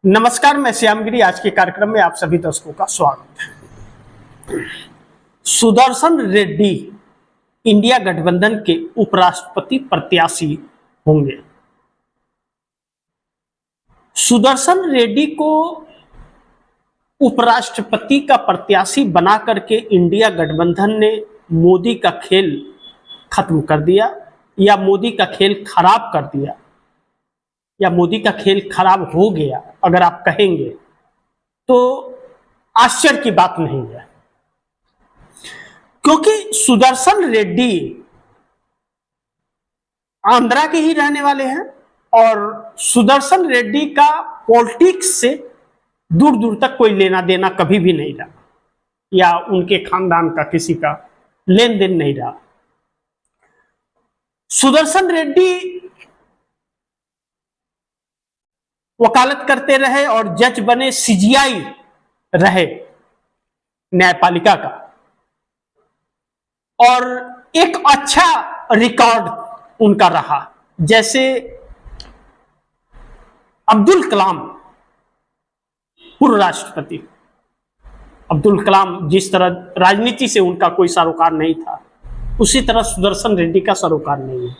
नमस्कार, मैं श्यामगिरी। आज के कार्यक्रम में आप सभी दर्शकों का स्वागत है। सुदर्शन रेड्डी इंडिया गठबंधन के उपराष्ट्रपति प्रत्याशी होंगे। सुदर्शन रेड्डी को उपराष्ट्रपति का प्रत्याशी बना करके इंडिया गठबंधन ने मोदी का खेल खत्म कर दिया या मोदी का खेल खराब कर दिया या मोदी का खेल खराब हो गया, अगर आप कहेंगे तो आश्चर्य की बात नहीं है, क्योंकि सुदर्शन रेड्डी आंध्रा के ही रहने वाले हैं और सुदर्शन रेड्डी का पॉलिटिक्स से दूर दूर तक कोई लेना देना कभी भी नहीं रहा या उनके खानदान का किसी का लेन देन नहीं रहा। सुदर्शन रेड्डी वकालत करते रहे और जज बने, सीजीआई रहे न्यायपालिका का, और एक अच्छा रिकॉर्ड उनका रहा। जैसे अब्दुल कलाम पूर्व राष्ट्रपति, अब्दुल कलाम जिस तरह राजनीति से उनका कोई सरोकार नहीं था, उसी तरह सुदर्शन रेड्डी का सरोकार नहीं है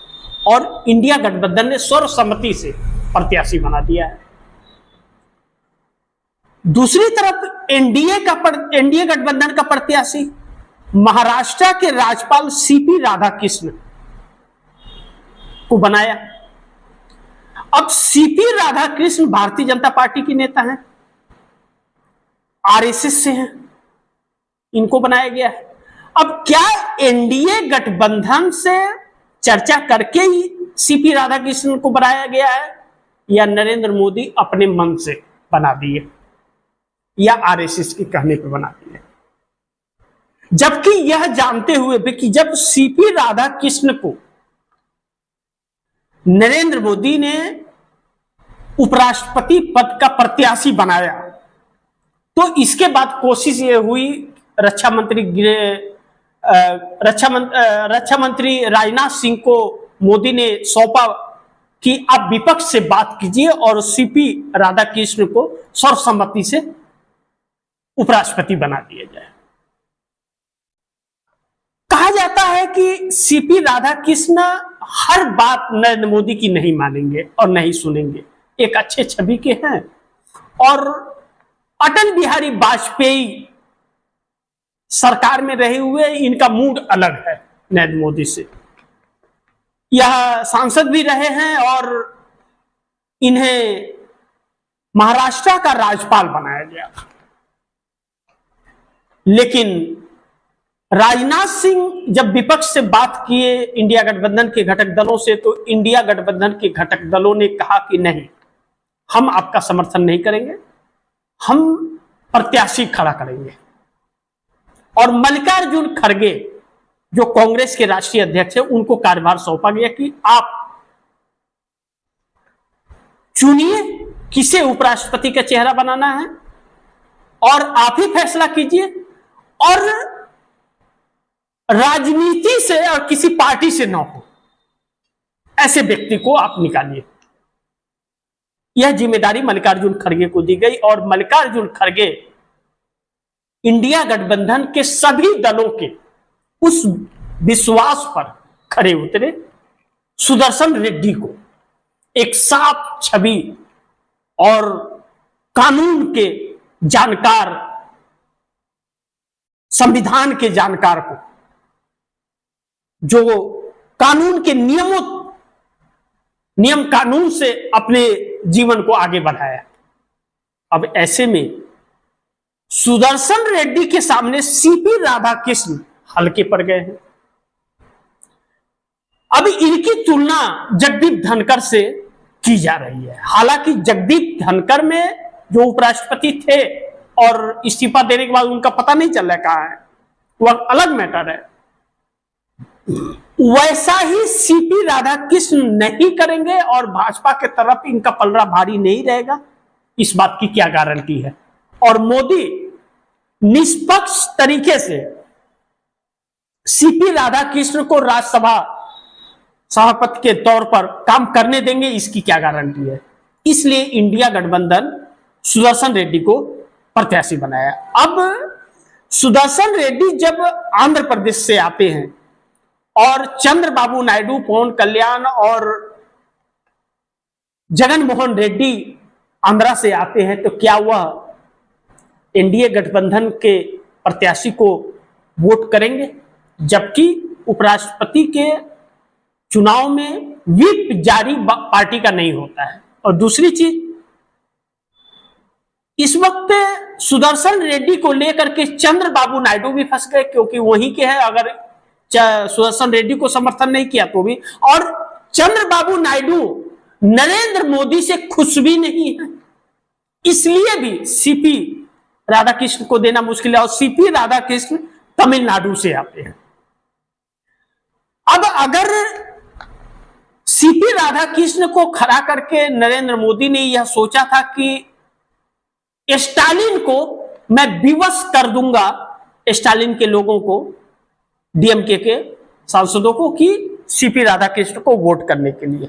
और इंडिया गठबंधन ने सर्वसम्मति से प्रत्याशी बना दिया है। दूसरी तरफ एनडीए गठबंधन का प्रत्याशी महाराष्ट्र के राज्यपाल सीपी राधाकृष्ण को बनाया। अब सीपी राधाकृष्ण भारतीय जनता पार्टी के नेता हैं, आरएसएस से हैं, इनको बनाया गया है। अब क्या एनडीए गठबंधन से चर्चा करके ही सीपी राधाकृष्ण को बनाया गया है या नरेंद्र मोदी अपने मन से बना दिए या आरएसएस के कहने पर बना दिए? जबकि यह जानते हुए भी कि जब सीपी राधाकृष्ण को नरेंद्र मोदी ने उपराष्ट्रपति पद का प्रत्याशी बनाया तो इसके बाद कोशिश ये हुई, रक्षा मंत्री राजनाथ सिंह को मोदी ने सौंपा कि आप विपक्ष से बात कीजिए और सीपी राधाकृष्ण को सर्वसम्मति से उपराष्ट्रपति बना दिया जाए। कहा जाता है कि सीपी राधाकृष्ण हर बात नरेंद्र मोदी की नहीं मानेंगे और नहीं सुनेंगे, एक अच्छे छवि के हैं और अटल बिहारी वाजपेयी सरकार में रहे हुए इनका मूड अलग है नरेंद्र मोदी से। यह सांसद भी रहे हैं और इन्हें महाराष्ट्र का राज्यपाल बनाया गया। लेकिन राजनाथ सिंह जब विपक्ष से बात किए इंडिया गठबंधन के घटक दलों से, तो इंडिया गठबंधन के घटक दलों ने कहा कि नहीं, हम आपका समर्थन नहीं करेंगे, हम प्रत्याशी खड़ा करेंगे। और मल्लिकार्जुन खड़गे जो कांग्रेस के राष्ट्रीय अध्यक्ष है, उनको कार्यभार सौंपा गया कि आप चुनिए किसे उपराष्ट्रपति का चेहरा बनाना है और आप ही फैसला कीजिए और राजनीति से और किसी पार्टी से न हो ऐसे व्यक्ति को आप निकालिए। यह जिम्मेदारी मल्लिकार्जुन खड़गे को दी गई और मल्लिकार्जुन खड़गे इंडिया गठबंधन के सभी दलों के उस विश्वास पर खड़े उतरे। सुदर्शन रेड्डी को एक साफ छवि और कानून के जानकार, संविधान के जानकार को, जो कानून के नियम कानून से अपने जीवन को आगे बढ़ाया। अब ऐसे में सुदर्शन रेड्डी के सामने सीपी राधाकृष्ण हल्के पड़ गए हैं। अब इनकी तुलना जगदीप धनखड़ से की जा रही है। हालांकि जगदीप धनखड़ में जो उपराष्ट्रपति थे और इस्तीफा देने के बाद उनका पता नहीं चल रहा कहां है, वह अलग मैटर है। वैसा ही सीपी राधाकृष्ण नहीं करेंगे और भाजपा के तरफ इनका पलड़ा भारी नहीं रहेगा, इस बात की क्या गारंटी है? और मोदी निष्पक्ष तरीके से सीपी राधाकृष्ण को राज्यसभा सभापति के तौर पर काम करने देंगे, इसकी क्या गारंटी है? इसलिए इंडिया गठबंधन सुदर्शन रेड्डी को प्रत्याशी बनाया। अब सुदर्शन रेड्डी जब आंध्र प्रदेश से आते हैं और चंद्रबाबू नायडू, पवन कल्याण और जगन मोहन रेड्डी आंध्रा से आते हैं, तो क्या वह एनडीए गठबंधन के प्रत्याशी को वोट करेंगे? जबकि उपराष्ट्रपति के चुनाव में व्हिप जारी पार्टी का नहीं होता है। और दूसरी चीज, इस वक्त सुदर्शन रेड्डी को लेकर के चंद्रबाबू नायडू भी फंस गए, क्योंकि वहीं के हैं। अगर सुदर्शन रेड्डी को समर्थन नहीं किया तो भी, और चंद्रबाबू नायडू नरेंद्र मोदी से खुश भी नहीं है, इसलिए भी सीपी राधाकृष्ण को देना मुश्किल है। और सीपी राधाकृष्ण तमिलनाडु से आते हैं। अब अगर सीपी राधाकृष्ण को खड़ा करके नरेंद्र मोदी ने यह सोचा था कि स्टालिन को मैं विवश कर दूंगा, स्टालिन के लोगों को, डीएमके के सांसदों को, कि सीपी राधाकृष्ण को वोट करने के लिए,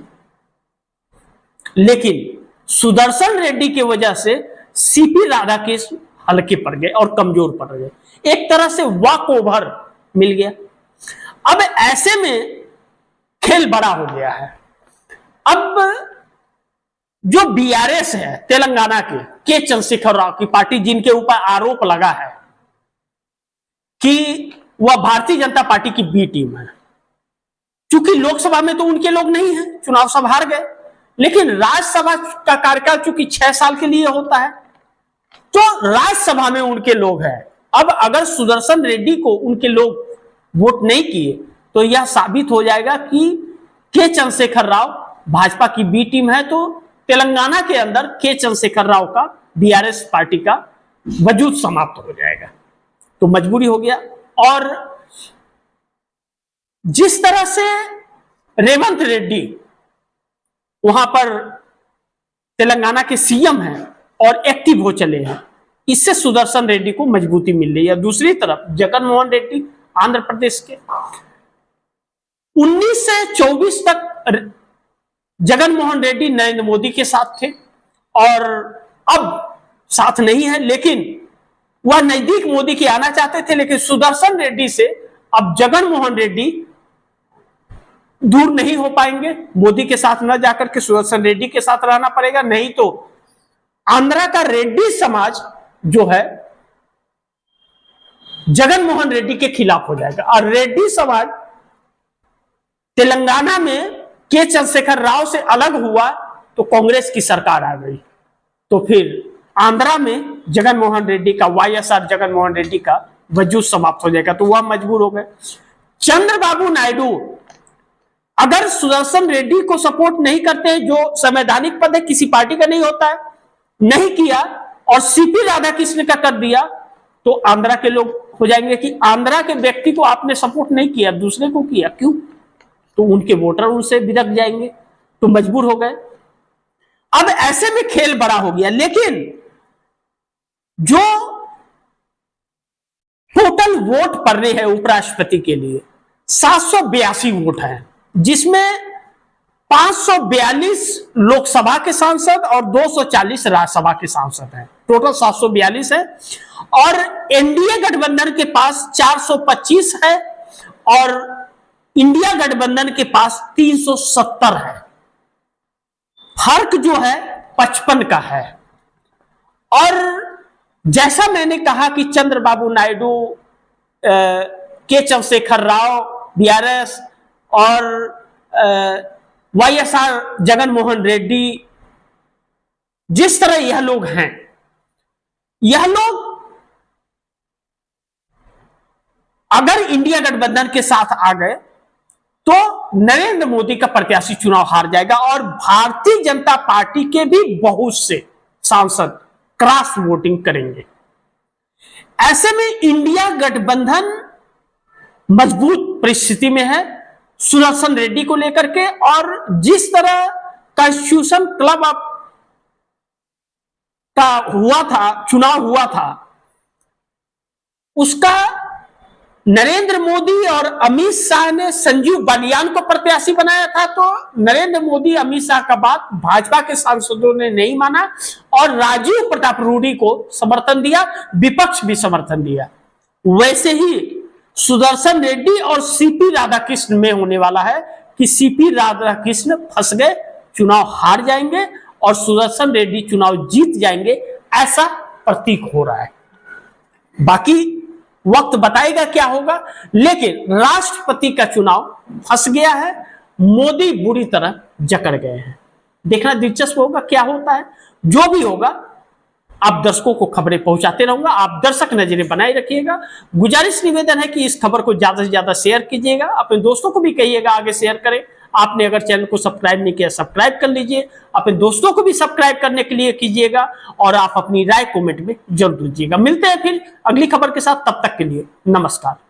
लेकिन सुदर्शन रेड्डी की वजह से सीपी राधाकृष्ण हल्के पड़ गए और कमजोर पड़ गए। एक तरह से वॉक ओवर मिल गया। अब ऐसे में खेल बड़ा हो गया है। अब जो बीआरएस है तेलंगाना के चंद्रशेखर राव की पार्टी, जिनके ऊपर आरोप लगा है कि वह भारतीय जनता पार्टी की बी टीम है, क्योंकि लोकसभा में तो उनके लोग नहीं हैं, चुनाव सब हार गए, लेकिन राज्यसभा का कार्यकाल चूंकि 6 साल के लिए होता है, तो राज्यसभा में उनके लोग हैं। अब अगर सुदर्शन रेड्डी को उनके लोग वोट नहीं किए तो यह साबित हो जाएगा कि के चंद्रशेखर राव भाजपा की बी टीम है, तो तेलंगाना के अंदर के चंद्रशेखर राव का, बीआरएस पार्टी का वजूद समाप्त हो जाएगा। तो मजबूरी हो गया। और जिस तरह से रेवंत रेड्डी वहां पर तेलंगाना के सीएम हैं और एक्टिव हो चले हैं, इससे सुदर्शन रेड्डी को मजबूती मिल रही है। दूसरी तरफ जगन मोहन रेड्डी आंध्र प्रदेश के 19 से 24 तक जगन मोहन रेड्डी नरेंद्र मोदी के साथ थे और अब साथ नहीं है, लेकिन वह नजदीक मोदी के आना चाहते थे। लेकिन सुदर्शन रेड्डी से अब जगन मोहन रेड्डी दूर नहीं हो पाएंगे, मोदी के साथ न जाकर के सुदर्शन रेड्डी के साथ रहना पड़ेगा, नहीं तो आंध्रा का रेड्डी समाज जो है जगन मोहन रेड्डी के खिलाफ हो जाएगा। और रेड्डी समाज तेलंगाना में के चंद्रशेखर राव से अलग हुआ तो कांग्रेस की सरकार आ गई, तो फिर आंध्रा में जगन मोहन रेड्डी का, वाईएसआर जगन मोहन रेड्डी का वजूद समाप्त हो जाएगा, तो वह मजबूर हो गए। चंद्रबाबू नायडू अगर सुदर्शन रेड्डी को सपोर्ट नहीं करते, जो संवैधानिक पद है, किसी पार्टी का नहीं होता है, नहीं किया और सीपी राधाकृष्ण का कर दिया, तो आंध्रा के लोग हो जाएंगे कि आंध्रा के व्यक्ति को आपने सपोर्ट नहीं किया, दूसरे को किया, क्यों? तो उनके वोटर उनसे बिदक जाएंगे, तो मजबूर हो गए। अब ऐसे में खेल बड़ा हो गया। लेकिन जो टोटल वोट पड़ रहे हैं उपराष्ट्रपति के लिए 782 वोट हैं, जिसमें 542 लोकसभा के सांसद और 240 राज्यसभा के सांसद हैं, टोटल 742 है। और एनडीए गठबंधन के पास 425 है और इंडिया गठबंधन के पास 370 है। फर्क जो है 55 का है। और जैसा मैंने कहा कि चंद्रबाबू नायडू, के चंद्रशेखर राव बीआरएस और वाईएसआर जगन मोहन रेड्डी, जिस तरह यह लोग हैं, यह लोग अगर इंडिया गठबंधन के साथ आ गए तो नरेंद्र मोदी का प्रत्याशी चुनाव हार जाएगा और भारतीय जनता पार्टी के भी बहुत से सांसद क्रॉस वोटिंग करेंगे। ऐसे में इंडिया गठबंधन मजबूत परिस्थिति में है सुदर्शन रेड्डी को लेकर के। और जिस तरह कॉन्स्टिट्यूशन क्लब का हुआ था, चुनाव हुआ था, उसका नरेंद्र मोदी और अमित शाह ने संजीव बालियान को प्रत्याशी बनाया था, तो नरेंद्र मोदी अमित शाह का बात भाजपा के सांसदों ने नहीं माना और राजीव प्रताप रूडी को समर्थन दिया, विपक्ष भी समर्थन दिया। वैसे ही सुदर्शन रेड्डी और सीपी राधाकृष्ण में होने वाला है कि सीपी राधाकृष्ण फंस गए, चुनाव हार जाएंगे और सुदर्शन रेड्डी चुनाव जीत जाएंगे, ऐसा प्रतीक हो रहा है। बाकी वक्त बताएगा क्या होगा, लेकिन राष्ट्रपति का चुनाव फंस गया है, मोदी बुरी तरह जकड़ गए हैं। देखना दिलचस्प होगा क्या होता है। जो भी होगा आप दर्शकों को खबरें पहुंचाते रहूंगा, आप दर्शक नजरें बनाए रखिएगा। गुजारिश निवेदन है कि इस खबर को ज्यादा से ज्यादा शेयर कीजिएगा, अपने दोस्तों को भी कहिएगा आगे शेयर करें। आपने अगर चैनल को सब्सक्राइब नहीं किया, सब्सक्राइब कर लीजिए, अपने दोस्तों को भी सब्सक्राइब करने के लिए कीजिएगा और आप अपनी राय कमेंट में जरूर दीजिएगा। मिलते हैं फिर अगली खबर के साथ, तब तक के लिए नमस्कार।